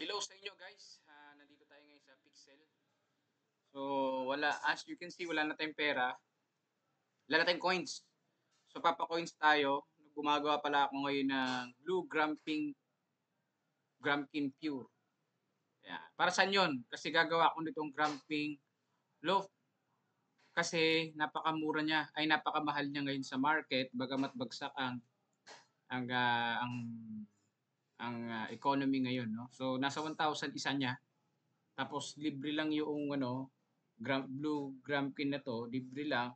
Hello sa inyo guys. Nandito tayo ngayon sa Pixel. So, as you can see, wala na tayong pera. Wala na tayong coins. So, papa-coins tayo. Gumagawa pala ako ngayon ng Blue Grampin Pure. Yan. Para saan yun? Kasi gagawa ako nitong Gramping Loaf. Kasi napakamura niya, ay napakamahal niya ngayon sa market, bagamat bagsak ang ah, ang economy ngayon, no? So nasa 1,000 isa niya. Tapos libre lang yung Blue Gramkin na to, libre lang.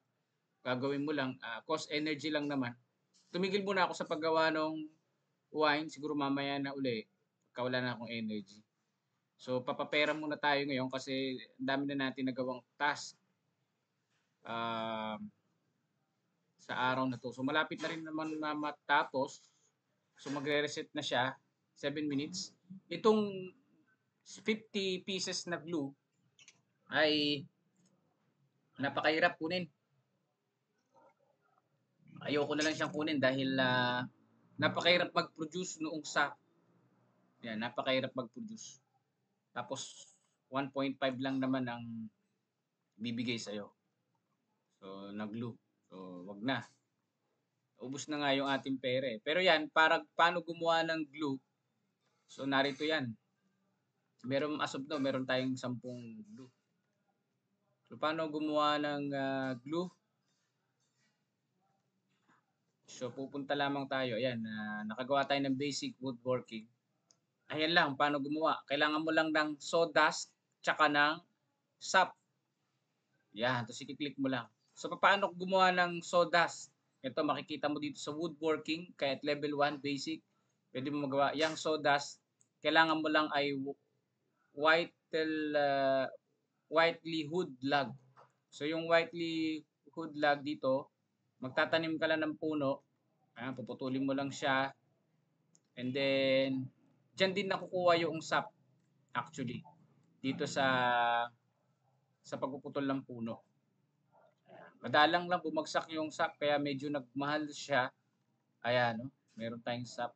Gagawin mo lang, cost energy lang naman. Tumigil muna ako sa paggawa ng wine, siguro mamaya na uli, pagka wala na akong energy. So papapera muna tayo ngayon kasi ang dami na natin nagawang task um, sa araw na to. So malapit na rin naman na matapos. So magre-reset na siya, 7 minutes. Itong 50 pieces na glue ay napakahirap kunin. Ayoko na lang siyang kunin dahil napakahirap mag-produce noong sa. Yan, napakahirap mag-produce. Tapos 1.5 lang naman ang bibigay sa'yo. So, nag-glue. So, wag na. Ubus na nga yung ating pera eh. Pero yan, paano gumawa ng glue? So, narito yan. Meron, as of now, meron tayong 10 glue. So, paano gumawa ng glue? So, pupunta lamang tayo. Ayan, nakagawa tayo ng basic woodworking. Ayan lang, paano gumawa. Kailangan mo lang ng sawdust, tsaka ng sap. Yan, tapos i-click mo lang. So, paano gumawa ng sawdust? Ito, makikita mo dito sa woodworking, kahit level 1, basic. Pwede mo magawa. Yang sawdust, kailangan mo lang ay whitely hood log. So, yung whitely hood log dito, magtatanim ka lang ng puno. Ayan, puputulin mo lang siya. And then, dyan din nakukuha yung sap, actually. Dito sa pagpuputol ng puno. Madalang lang bumagsak yung sap, kaya medyo nagmahal siya. Ayan, no? Meron tayong sap.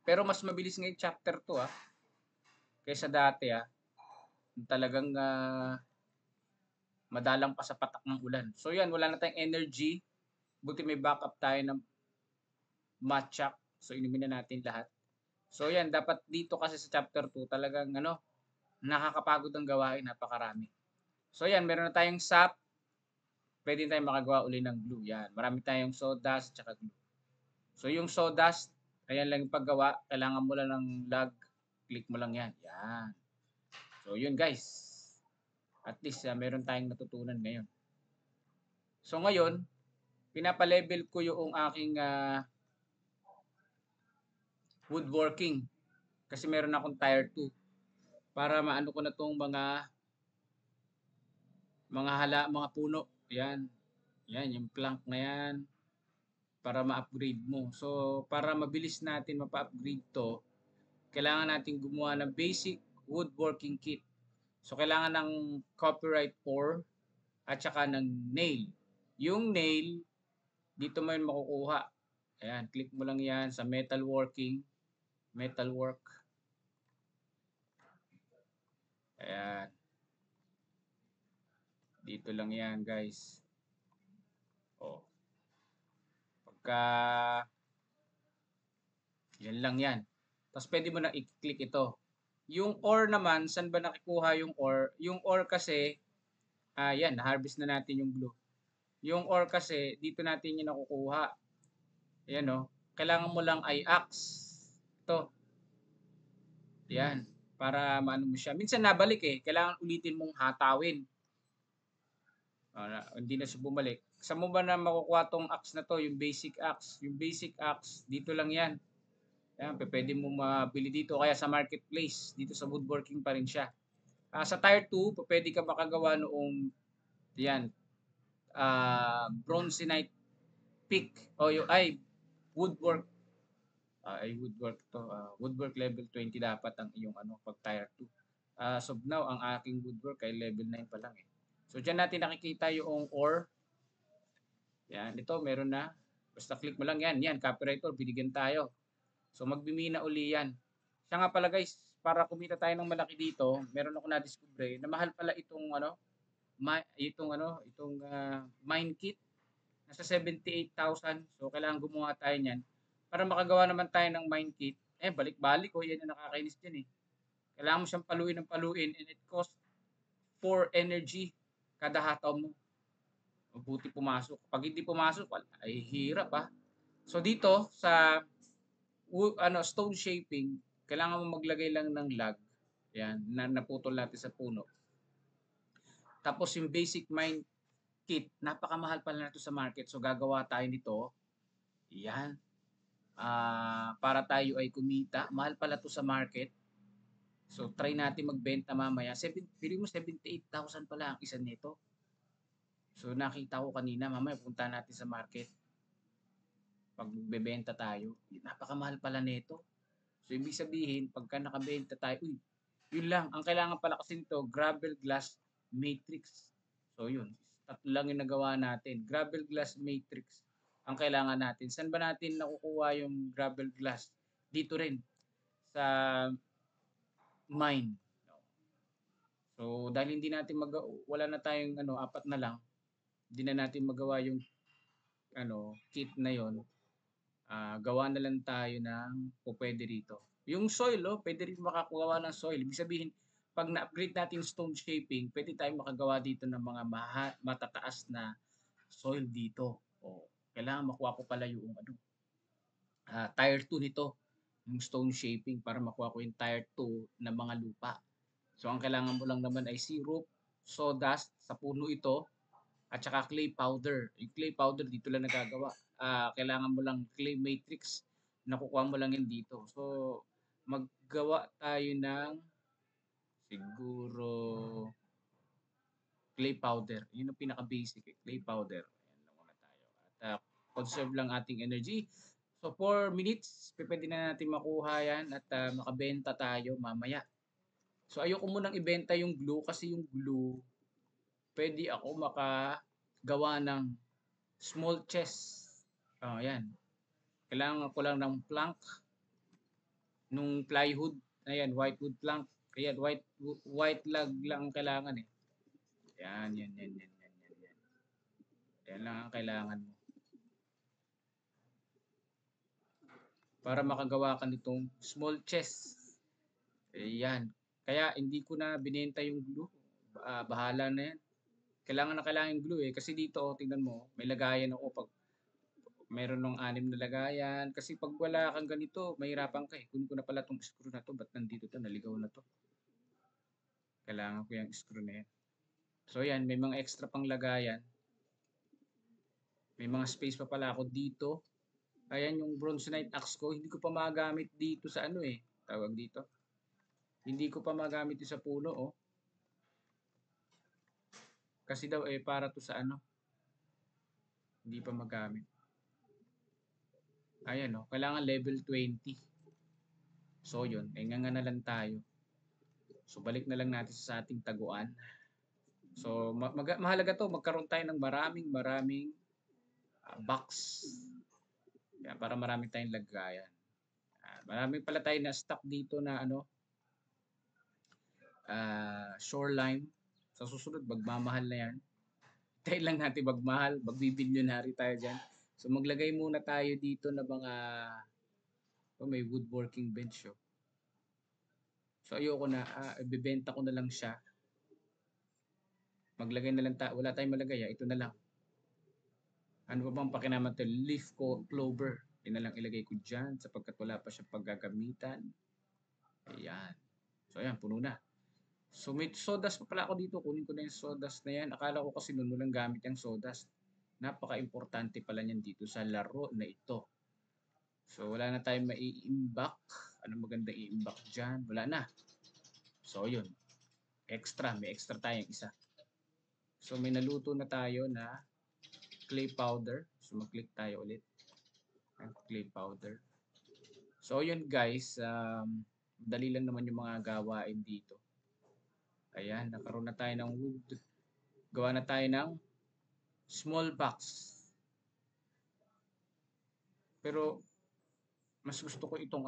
Pero mas mabilis ngayon chapter 2, kaysa dati, talagang madalang pa sa patak ng ulan. So yan, wala na tayong energy. Buti may backup tayo ng matchak. So inumin na natin lahat. So yan, dapat dito kasi sa chapter 2 talagang nakakapagod ang gawain, napakarami. So yan, meron na tayong sap. Pwede tayong makagawa uli ng glue. Yan, marami tayong sawdust at glue. So yung sawdust, ayan lang yung paggawa. Kailangan mo lang ng log. Click mo lang yan. Yan. So yun guys. At least meron tayong natutunan ngayon. So ngayon, pinapa-level ko yung aking woodworking. Kasi meron akong tier 2. Para maano ko na tong mga puno. Yan. Yan, yung plank na yan. Para ma-upgrade mo. So, para mabilis natin mapa-upgrade to, kailangan natin gumawa ng basic woodworking kit. So, kailangan ng copyright ore at saka ng nail. Yung nail, dito mo yun makukuha. Ayan, click mo lang yan sa metalworking. Metalwork. Ayan. Dito lang yan, guys. Oh. Pagka yan lang yan. Tapos pwede mo na i-click ito. Yung ore naman, saan ba nakikuha yung ore? Yung ore kasi, yan, na-harvest na natin yung glue. Yung ore kasi, dito natin yung nakukuha. Ayan o. Kailangan mo lang ay axe. Ito. Yan. Para maano mo siya. Minsan nabalik eh. Kailangan ulitin mong hatawin. Hindi na siya bumalik. Saan mo ba na makukuha tong axe na to? Yung basic axe. Yung basic axe, dito lang yan. Yan, pwede mo mabili dito. Kaya sa marketplace, dito sa woodworking pa rin siya. Sa tier 2, pwede ka makagawa noong yan, bronzonite pick o yung woodwork woodwork to, woodwork level 20 dapat ang iyong pag tier 2. So now ang aking woodwork ay level 9 pa lang eh. So diyan natin nakikita yung ore. Yan, ito meron na. Basta click mo lang yan, copyright ore, binigyan tayo. So magbimina uli yan. Siya nga pala guys, para kumita tayo ng malaki dito, meron ako nadiskubre na mahal pala itong ano, mine kit. Nasa 78,000. So, kailangan gumawa tayo niyan. Para makagawa naman tayo ng mine kit, balik-balik yan yung nakakainis diyan, eh. Kailangan mo siyang paluin ng paluin and it costs 4 energy kada hataw mo. Mabuti pumasok. Pag hindi pumasok, ay hirap, ah. So, dito sa stone shaping, kailangan mo maglagay lang ng log. Yan, na naputol natin sa puno. Tapos yung basic mine kit, napakamahal pala nito sa market. So, gagawa tayo nito. Yan. Para tayo ay kumita. Mahal pala to sa market. So, try natin magbenta mamaya. Pili mo 78,000 pala ang isa nito. So, nakita ko kanina. Mamaya punta natin sa market. Pag bebenta tayo. Napakamahal pala nito. So, ibig sabihin, pagka nakabenta tayo, yun lang. Ang kailangan pala kasi nito, gravel glass matrix. So, yun. Tatlo lang yung nagawa natin. Gravel glass matrix ang kailangan natin. Saan ba natin nakukuha yung gravel glass? Dito rin. Sa mine. So, dahil hindi natin wala na tayong apat na lang, hindi na natin magawa yung kit na yon. Gawa na lang tayo ng pwede rito. Yung soil, pwede rin makagawa ng soil. Ibig sabihin, pag na-upgrade natin stone shaping, pwede tayong makagawa dito ng mga matataas na soil dito. Kailangan makuha ko pala yung tier 2 nito, yung stone shaping, para makuha ko yung tier 2 na mga lupa. So, ang kailangan mo lang naman ay syrup, sawdust, sa puno ito, at saka clay powder. Yung clay powder, dito lang nagagawa. Kailangan mo lang clay matrix, nakukuha mo lang yan dito. So, maggawa tayo ng siguro clay powder. Yun ang pinaka-basic, clay powder. Ayan lang muna tayo. At conserve lang ating energy. So, 4 minutes, pwede na natin makuha yan at makabenta tayo mamaya. So, ayoko munang ibenta yung glue kasi yung glue, pwede ako makagawa ng small chest. Yan. Kailangan ko lang ng plank, nung plywood. Ayan, white wood plank. Ayan, white log lang ang kailangan, eh. Yan. Yan lang ang kailangan mo. Para makagawa ka nitong small chest. Ayan. Kaya hindi ko na binenta yung glue. Bahala na yan. Kailangan yung glue, eh. Kasi dito, tingnan mo, may lagayan ako pag meron ng 6 na lagayan. Kasi pag wala kang ganito, mahirapan ka, eh. Kunin ko na pala itong screw na to. Ba't nandito to? Naligaw na to. Kailangan ko yung screw na yan. So yan, may mga extra pang lagayan. May mga space pa pala ako dito. Ayan yung bronzonite axe ko. Hindi ko pa magamit dito sa tawag dito. Hindi ko pa magamit dito sa puno, oh. Kasi daw para to sa hindi pa magamit. Ayan, oh, kailangan level 20. So yun, nga na lang tayo. So balik na lang natin sa ating taguan. So mahalaga to, magkaroon tayo ng maraming box. Yan, para marami tayong lagayan. Marami pala tayo na stock dito na shoreline. Sa susunod, magmamahal na yan. Tayo lang natin magmahal, magbibilyonary tayo dyan. So maglagay muna tayo dito na mga may woodworking bench. So ayoko na, ibebenta ko na lang siya. Maglagay na lang tayo, wala tayong malagay, ito na lang. Ano pa bang pakinaman ito? Leaf clover. Yun na lang ilagay ko dyan sapagkat wala pa siyang paggagamitan. Ayan. So ayan, puno na. So may sawdust pa pala ako dito. Kunin ko na yung sawdust na yan. Akala ko kasi noon walang gamit yung sawdust. Napaka-importante pala niyan dito sa laro na ito. So wala na tayong mai-imbak. Ano maganda i-imbak dyan? Wala na. So yun. May extra tayong isa. So may naluto na tayo na clay powder. So mag-click tayo ulit. Clay powder. So yun guys. Dali lang naman yung mga gawain dito. Ayan, nakaroon na tayo ng wood. Gawa na tayo ng small box. Pero mas gusto ko itong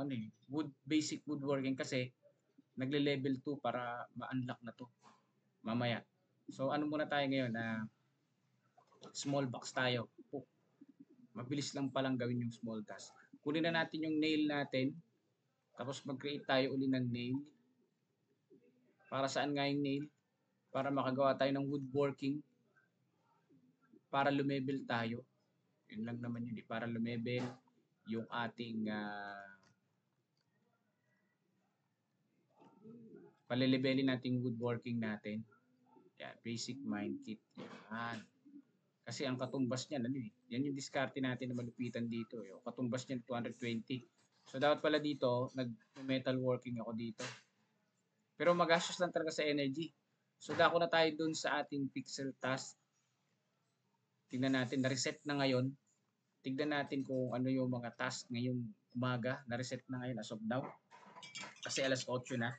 basic woodworking kasi nagle-level 2 para ma-unlock na to mamaya. So ano muna tayo ngayon na small box tayo. Mabilis lang palang gawin yung small task. Kunin na natin yung nail natin. Tapos mag-create tayo uli ng nail. Para saan nga yung nail? Para makagawa tayo ng woodworking. Para lumevel tayo. Yun lang naman yun. Para lumevel yung ating palilibelin natin woodworking natin. Yan, basic mine kit. Yan. Kasi ang katumbas niyan, ano eh, yan yung diskarte natin na malupitan dito. Yung katumbas niyan, 220. So, dapat pala dito, nag-metal working ako dito. Pero magastos lang talaga sa energy. So, dako na tayo dun sa ating pixel task. Tingnan natin, na-reset na ngayon. Tignan natin kung ano yung mga task ngayong umaga. Na-reset na ngayon as of now. Kasi alas 8 na.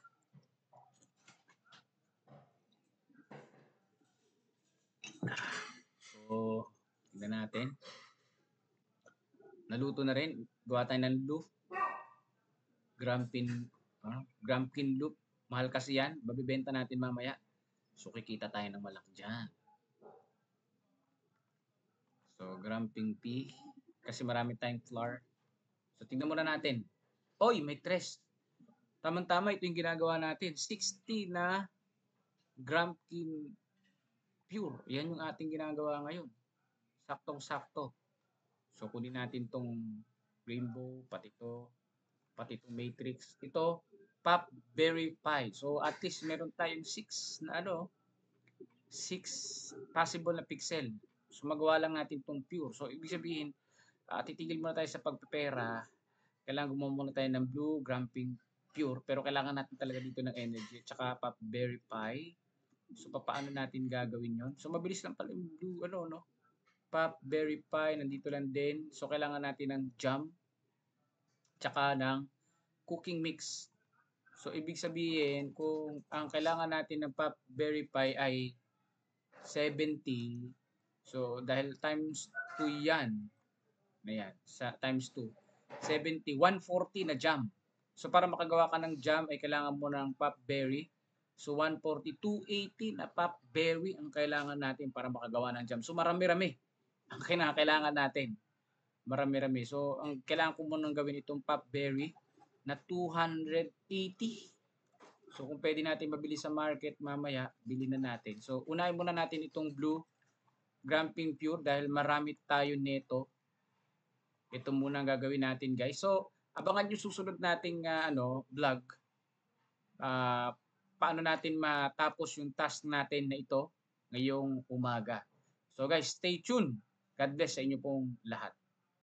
So, tignan natin. Naluto na rin. Gawa tayo ng loop. Grampin loop. Mahal kasi yan. Babibenta natin mamaya. So, kikita tayo ng malaki dyan. So, gramping P. Kasi marami tayong flour. So, tingnan muna natin. Oy, may tres. Tamang-tama, ito yung ginagawa natin. 60 na grampin pure. Yan yung ating ginagawa ngayon. Saktong-sakto. So, kunin natin tong rainbow, pati itong matrix. Ito, pop verify. So, at least meron tayong 6 na 6 possible na pixel. So, magawa lang natin itong pure. So, ibig sabihin, titigil muna tayo sa pagpepera. Kailangan gumawa muna tayo ng blue, gramping pure. Pero kailangan natin talaga dito ng energy. Tsaka pop verify. So, paano natin gagawin yon? So, mabilis lang pala yung blue, pop verify. Nandito lang din. So, kailangan natin ng jam. Tsaka ng cooking mix. So, ibig sabihin, kung ang kailangan natin ng pop verify ay 70, so, dahil times 2 yan, sa times 2, 70, 140 na jam. So, para makagawa ka ng jam, ay kailangan mo ng pop berry. So, 140, 280 na pop berry ang kailangan natin para makagawa ng jam. So, marami-rami ang kailangan natin. Marami-rami. So, ang kailangan ko munang gawin itong pop berry na 280. So, kung pwede natin mabili sa market mamaya, bili na natin. So, unahin muna natin itong blue gramping pure dahil marami tayo nito. Ito muna ang gagawin natin, guys. So, abangan yung susunod nating vlog. Paano natin matapos yung task natin na ito ngayong umaga. So, guys, stay tuned. God bless sa inyo pong lahat.